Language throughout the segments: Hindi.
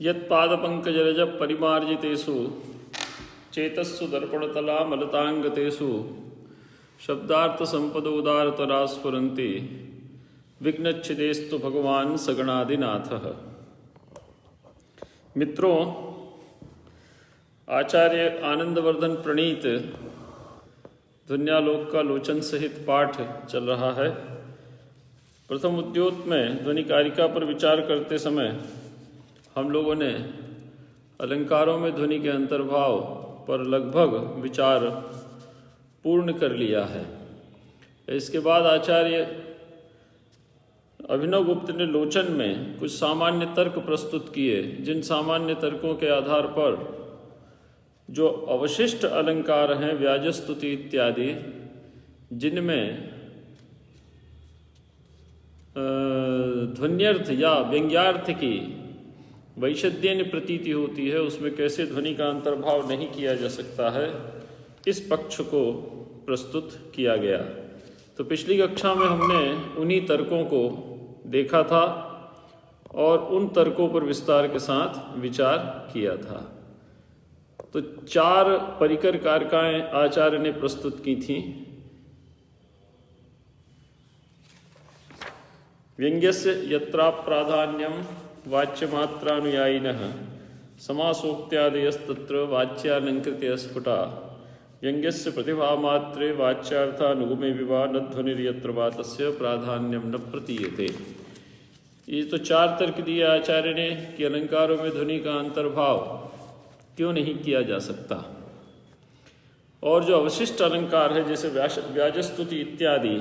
यत्पादपंकजरज परिमार्जितेषु चेतस्सु दर्पणतलामलतांगतेषु शब्दार्थ संपदोदारतरा स्फुरन्ति विघ्नच्छिदेस्तु भगवान सगणादिनाथः। मित्रों, आचार्य आनंदवर्धन प्रणीत ध्वन्यालोक का लोचन सहित पाठ चल रहा है। प्रथम उद्योत में ध्वनि कारिका पर विचार करते समय हम लोगों ने अलंकारों में ध्वनि के अंतर्भाव पर लगभग विचार पूर्ण कर लिया है। इसके बाद आचार्य अभिनवगुप्त ने लोचन में कुछ सामान्य तर्क प्रस्तुत किए, जिन सामान्य तर्कों के आधार पर जो अवशिष्ट अलंकार हैं, व्याजस्तुति इत्यादि, जिनमें ध्वन्यर्थ या व्यंग्यार्थ की वैशद्यन्य प्रतीति होती है, उसमें कैसे ध्वनि का अंतर्भाव नहीं किया जा सकता है, इस पक्ष को प्रस्तुत किया गया। तो पिछली कक्षा में हमने उन्हीं तर्कों को देखा था और उन तर्कों पर विस्तार के साथ विचार किया था। तो 4 परिकर कारकाएं आचार्य ने प्रस्तुत की थीं। व्यंग्यस्य यत्राप्राधान्यम वाच्यमात्रानुयायिनः समासोक्त्यादयस्तत्र वाच्यालंकृत्य स्फुटा व्यंग्यस्य प्रतिभामात्रे वाच्यार्थानुगमे विवा न ध्वनिर्यत्र वा तस्य प्राधान्यम न प्रतीयते। ये तो 4 तर्क दिए आचार्य ने कि अलंकारों में ध्वनि का अंतर्भाव क्यों नहीं किया जा सकता, और जो अवशिष्ट अलंकार है जैसे व्याजस्तुति इत्यादि,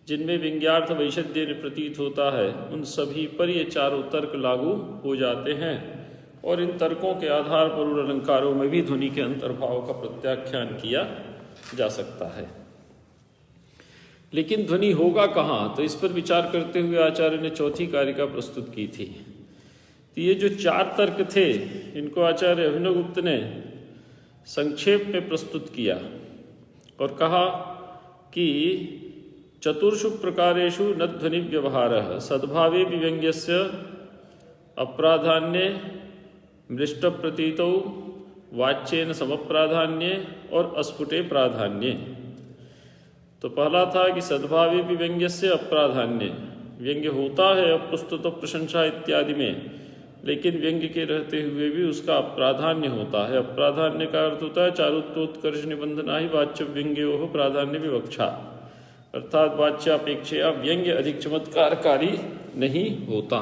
जिनमें व्यंग्यार्थ वैशद्य प्रतीत होता है, उन सभी पर ये 4 तर्क लागू हो जाते हैं और इन तर्कों के आधार पर उन अलंकारों में भी ध्वनि के अंतर्भाव का प्रत्याख्यान किया जा सकता है। लेकिन ध्वनि होगा कहाँ, तो इस पर विचार करते हुए आचार्य ने चौथी कारिका प्रस्तुत की थी। तो ये जो 4 तर्क थे, इनको आचार्य अभिनवगुप्त ने संक्षेप में प्रस्तुत किया और कहा कि चतुर्षु प्रकारेषु न ध्वनि व्यवहारः सद्भावे व्यंग्यस्य अप्राधान्ये मृष्ट प्रतीतौ वाच्येन समप्राधान्ये और अस्फुटे प्राधान्ये। तो पहला था कि सद्भावे व्यंग्यस्य अप्राधान्ये, व्यंग्य होता है अप्रस्तुत प्रशंसा इत्यादि में, लेकिन व्यंग्य के रहते हुए भी उसका अप्राधान्य होता है। अप्राधान्य का अर्थ होता है चारुत्वोत्कर्ष निबंधना ही वाच्य व्यंग्योः प्राधान्य विवक्षा, अर्थात वाच्यापेक्षया व्यंग्य अधिक चमत्कारकारी नहीं होता।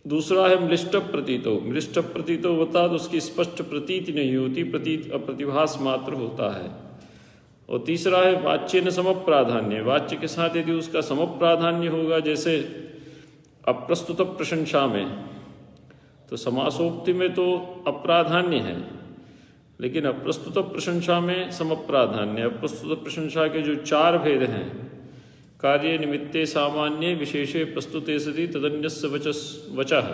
दूसरा है मृष्ट प्रतीतो, मृष्ट प्रतीतो होता तो उसकी स्पष्ट प्रतीति नहीं होती, प्रतिभास मात्र होता है। और तीसरा है वाच्य न समप्राधान्य, वाच्य के साथ यदि उसका समप्राधान्य होगा, जैसे अप्रस्तुत प्रशंसा में, तो समासोक्ति में तो अप्राधान्य है, लेकिन अप्रस्तुत प्रशंसा में समप्राधान्य। अप्रस्तुत प्रशंसा के जो 4 भेद हैं, कार्य निमित्ते सामान्य विशेषे प्रस्तुते सति तदन्यस्य वचः,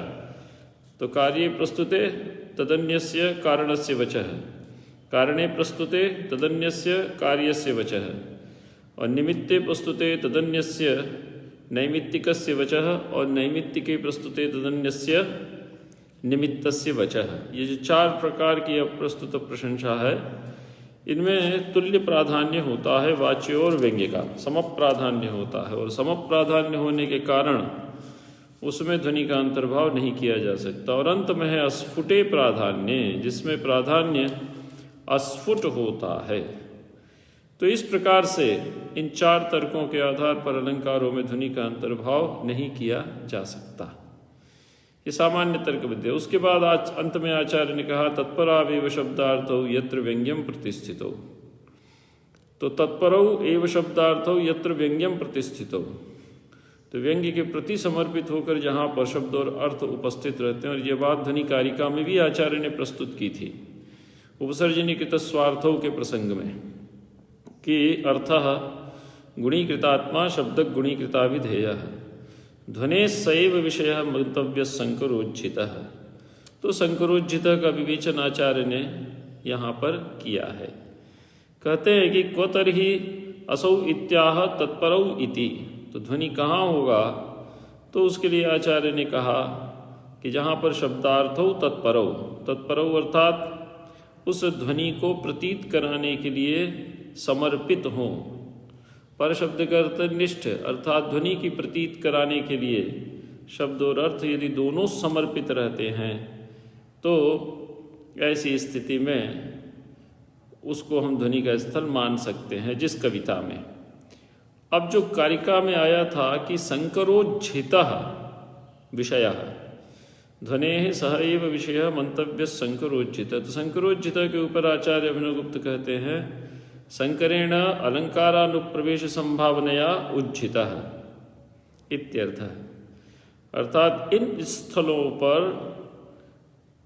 तो कार्ये प्रस्तुते तदन्यस्य कारणस्य वचः, कारणे प्रस्तुते तदन्यस्य कार्यस्य वचः, और निमित्ते प्रस्तुते तदन्यस्य नैमित्तिकस्य वचः, और नैमित्तिके प्रस्तुते तदन्यस्य निमित्तस्य वचः। ये जो 4 प्रकार की अप्रस्तुत प्रशंसा है, इनमें तुल्य प्राधान्य होता है वाच्य और व्यंग्य का, समप्राधान्य होता है, और समप्राधान्य होने के कारण उसमें ध्वनि का अंतर्भाव नहीं किया जा सकता। और अंत में है अस्फुटे प्राधान्य, जिसमें प्राधान्य अस्फुट होता है। तो इस प्रकार से इन 4 तर्कों के आधार पर अलंकारों में ध्वनि का अंतर्भाव नहीं किया जा सकता। ये सामान्य तर्क विद्या। उसके बाद आज अंत में आचार्य ने कहा तत्परावेव शब्दार्थौ यत्र व्यंग्यम प्रतिष्ठितौ, तो तत्परौ एव शब्दार्थौ यत्र व्यंग्यम प्रतिष्ठितौ, तो व्यंग्य के प्रति समर्पित होकर जहाँ पर शब्द और अर्थ उपस्थित रहते हैं। और ये बात ध्वनि कारिका में भी आचार्य ने प्रस्तुत की थी उपसर्जनीकृत स्वार्थों के प्रसंग में, कि अर्थः गुणीकृतात्मा शब्द गुणीकृताभिधेयः ध्वने सैव विषय मंतव्य संकरोज्झित। तो संकरोज्झित का विवेचन आचार्य ने यहाँ पर किया है। कहते हैं कि क्व तर्हि असौ इत्याह तत्परौ इति, तो ध्वनि कहाँ होगा, तो उसके लिए आचार्य ने कहा कि जहाँ पर शब्दार्थो तत्परो, तत्परो अर्थात उस ध्वनि को प्रतीत कराने के लिए समर्पित हों। पर शब्द का अर्थ निष्ठ, अर्थात ध्वनि की प्रतीत कराने के लिए शब्द और अर्थ यदि दोनों समर्पित रहते हैं तो ऐसी स्थिति में उसको हम ध्वनि का स्थल मान सकते हैं। जिस कविता में अब जो कारिका में आया था कि संकरोज्झितः विषयः ध्वनेः सह एव विषयः मंतव्य संकरोज्झितः। तो संकरोज्झितः के ऊपर आचार्य अभिनवगुप्त कहते हैं संकरेण अलंकारानुप्रवेश संभावनया उज्झितः इत्यर्थः। अर्थात इन स्थलों पर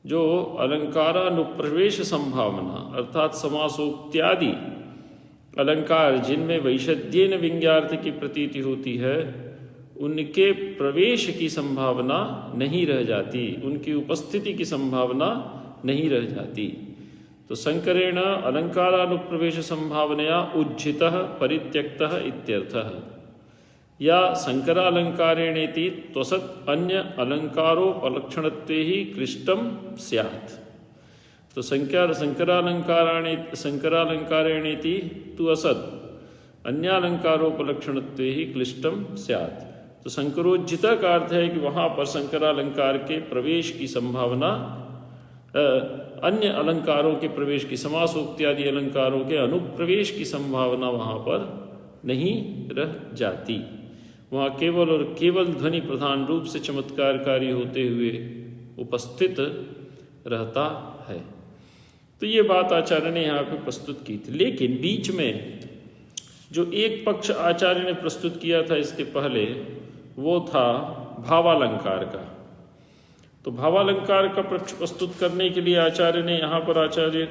जो अलंकारानुप्रवेश संभावना अर्थात समासोक्त्यादि अलंकार जिनमें वैशद्येन व्यंग्यार्थ की प्रतीति होती है उनके प्रवेश की संभावना नहीं रह जाती, उनकी उपस्थिति की संभावना नहीं रह जाती। तो संकरेण अलंकारानुप्रवेश संभावनया उज्झितः परित्यक्तः इत्यर्थः। या संकरालंकारेणेति त्वसत् अन्य अलंकारोपलक्षणत्वे ही क्लिष्टम स्यात्। तो संकरालंकारेणेति तु असत् अन्यालंकारोपलक्षणत्वे ही क्लिष्टम स्यात्। तो संकरोज्झिता का अर्थ है कि वहाँ पर संकरालंकार के प्रवेश की संभावना अन्य अलंकारों के प्रवेश की समासोक्त्यादि अलंकारों के अनुप्रवेश की संभावना वहाँ पर नहीं रह जाती। वहाँ केवल और केवल ध्वनि प्रधान रूप से चमत्कारकारी होते हुए उपस्थित रहता है। तो ये बात आचार्य ने यहाँ पे प्रस्तुत की थी। लेकिन बीच में जो एक पक्ष आचार्य ने प्रस्तुत किया था इसके पहले वो था भावालंकार का। तो भावालंकार का पक्ष प्रस्तुत करने के लिए आचार्य ने यहाँ पर आचार्य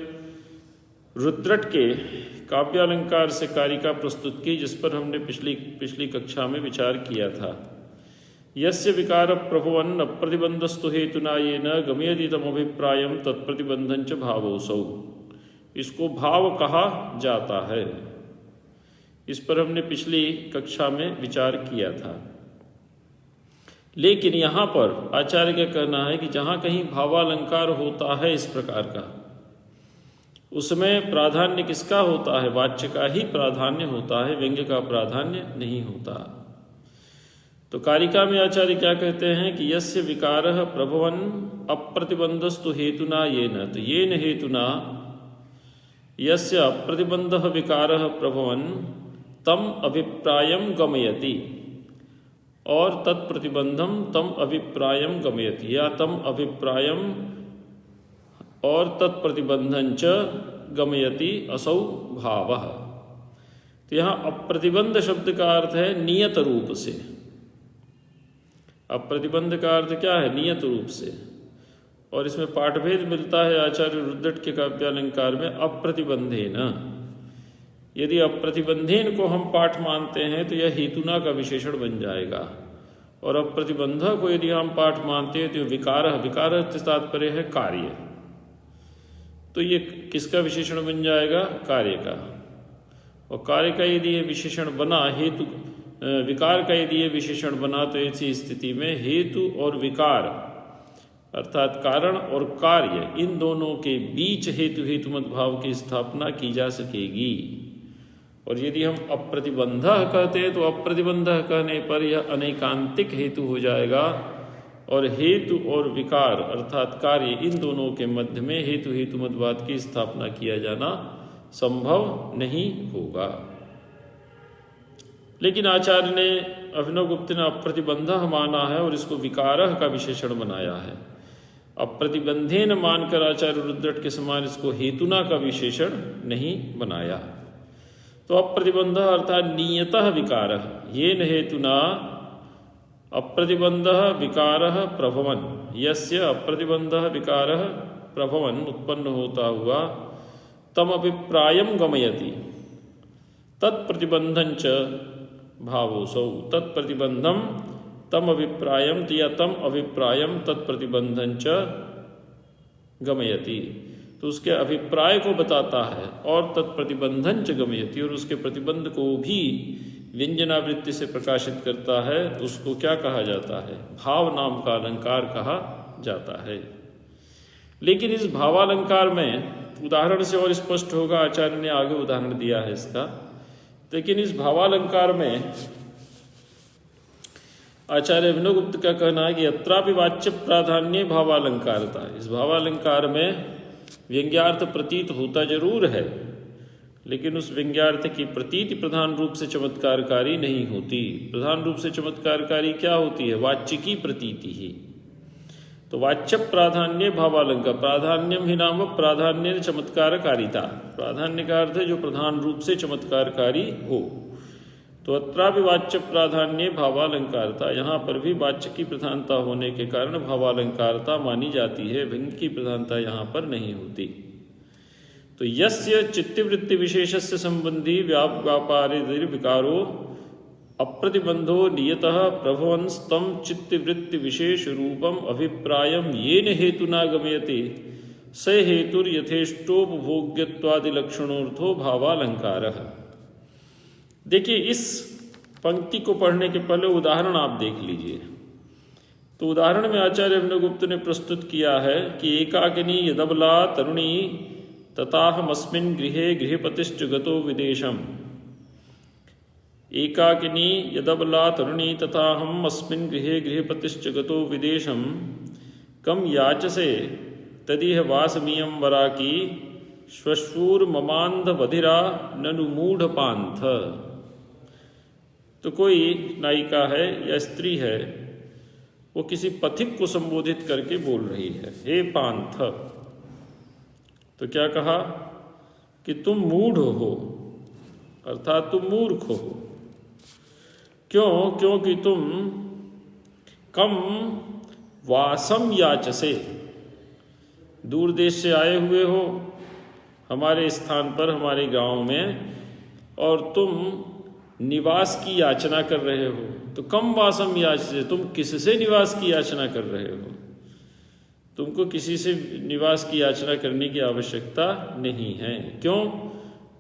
रुद्रट के काव्यालंकार से कारिका प्रस्तुत की, जिस पर हमने पिछली कक्षा में विचार किया था। यस्य विकार प्रभुवन अप्रतिबंधस्तु हेतुना येन गमयति तमभिप्रायम तत्प्रतिबंधं च भावोऽसौ। इसको भाव कहा जाता है। इस पर हमने पिछली कक्षा में विचार किया था। लेकिन यहाँ पर आचार्य का कहना है कि जहाँ कहीं भावालंकार होता है इस प्रकार का, उसमें प्राधान्य किसका होता है? वाच्य का ही प्राधान्य होता है, व्यंग्य का प्राधान्य नहीं होता। तो कारिका में आचार्य क्या कहते हैं कि यस्य विकारः प्रभवन अप्रतिबंधस्तु हेतुना येन। तो येन हेतुना यस्य अप्रतिबंधः विकारः प्रभवन तम अभिप्रायम गमयति और तत्प्रतिबंधम तम अभिप्रायम गमयति, या तम अभिप्रायम और तत्प्रतिबंधं च गमयति असौ भावः। तो यहाँ अप्रतिबंध शब्द का अर्थ है नियत रूप से। अप्रतिबंध का अर्थ क्या है? नियत रूप से। और इसमें पाठभेद मिलता है आचार्य रुद्रट के काव्यालंकार में अप्रतिबंधेन। यदि अप्रतिबंधेन को हम पाठ मानते हैं तो यह हेतुना का विशेषण बन जाएगा, और अप्रतिबंध को यदि हम पाठ मानते हैं तो विकार से तात्पर्य है कार्य। तो ये किसका विशेषण बन जाएगा? कार्य का। और कार्य का यदि ये विशेषण बना, हेतु विकार का यदि ये विशेषण बना, तो ऐसी स्थिति में हेतु और विकार अर्थात कारण और कार्य इन दोनों के बीच हेतुमत भाव की स्थापना की जा सकेगी। और यदि हम अप्रतिबंध कहते हैं तो अप्रतिबंध कहने पर यह अनेकांतिक हेतु हो जाएगा, और हेतु और विकार अर्थात कार्य इन दोनों के मध्य में हेतुमतवाद की स्थापना किया जाना संभव नहीं होगा। लेकिन आचार्य ने अभिनवगुप्त ने अप्रतिबंध माना है और इसको विकारः का विशेषण बनाया है। अप्रतिबंधेन मानकर आचार्य रुद्रट के समान इसको हेतुना का विशेषण नहीं बनाया। तो अप्रतिबंध अर्थात नियतः विकारः येन हेतुना अप्रतिबंधः विकारः प्रभवन। यस्य अप्रतिबंधः विकारः प्रभवन उत्पन्न होता हुआ तम अभिप्रायम गमयति तत्प्रतिबंधं च भावोऽसौ। तत्प्रतिबंधम तम अभिप्रायम या तम अभिप्रायम तत्प्रतिबंधं च गमयति। तो उसके अभिप्राय को बताता है, और तत्प्रतिबंधं च गमयति, और उसके प्रतिबंध को भी व्यंजनावृत्ति से प्रकाशित करता है। उसको क्या कहा जाता है? भाव नाम का अलंकार कहा जाता है। लेकिन इस भावालंकार में उदाहरण से और स्पष्ट होगा, आचार्य ने आगे उदाहरण दिया है इसका। लेकिन इस भावालंकार में आचार्य अभिनवगुप्त का कहना है कि अत्रापि वाच्य प्राधान्य भावालंकारता। इस भावालंकार में व्यंग्यार्थ प्रतीत होता जरूर है, लेकिन उस व्यंग्यार्थ की प्रतीति प्रधान रूप से चमत्कारकारी नहीं होती। प्रधान रूप से चमत्कारकारी क्या होती है? वाच्य की प्रतीति ही। तो वाच्य प्राधान्य भावालंकार, प्राधान्यम ही नाम प्राधान्य चमत्कारकारिता। प्राधान्य का अर्थ है जो प्रधान रूप से चमत्कारकारी हो। तो अत्रापि वाच्य प्राधान्य भावालंकारता, यहाँ पर भी वाच्य की प्रधानता होने के कारण भावालंकारता मानी जाती है, व्यंग्य की प्रधानता यहाँ पर नहीं होती। तो यस्य चित्तवृत्ति विशेषस्य संबंधी व्यापारिर विकारो अप्रतिबंधो नियतः प्रभवंस तम चित्तवृत्ति विशेष रूपम अभिप्रायम येन हेतुना गमयते स हेतुर यथेष्टोपभोग्यत्वादि लक्षणोर्थो भावालंकारः। देखिए, इस पंक्ति को पढ़ने के पहले उदाहरण आप देख लीजिए। तो उदाहरण में आचार्य अभिनवगुप्त ने प्रस्तुत किया है कि एकाकिनी यदबला तरुणी तथाहमस्मिन् गृहे गृहपतिश्च गतो विदेशम। एकाकिनी यदबला तरुणी तथाहम अस्मिन् गृहे गृहपतिश्च गतो विदेशम कम याचसे तदिह वासमीयं वराकी श्वशूर ममांध बधिरा ननु मूढ़ पांथ। तो कोई नायिका है या स्त्री है, वो किसी पथिक को संबोधित करके बोल रही है, हे पांथ। तो क्या कहा कि तुम मूढ़ हो, अर्थात तुम मूर्ख हो। क्यों? क्योंकि तुम कम वासम याचसे, दूर देश से आए हुए हो हमारे स्थान पर, हमारे गांव में, और तुम निवास की याचना कर रहे हो। तो कम वासम याचसे, तुम किससे निवास की याचना कर रहे हो? तुमको किसी से निवास की याचना करने की आवश्यकता नहीं है। क्यों?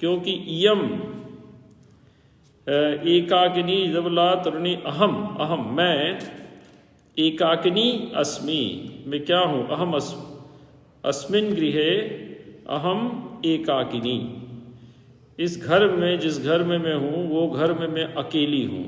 क्योंकि इयम एकाकिनी यदबला तरुणी अहम मैं एकाकिनी अस्मि, मैं क्या हूँ? अहम अस्मिन् गृहे अहम एकाकिनी। इस घर में, जिस घर में मैं हूँ वो घर में मैं अकेली हूँ।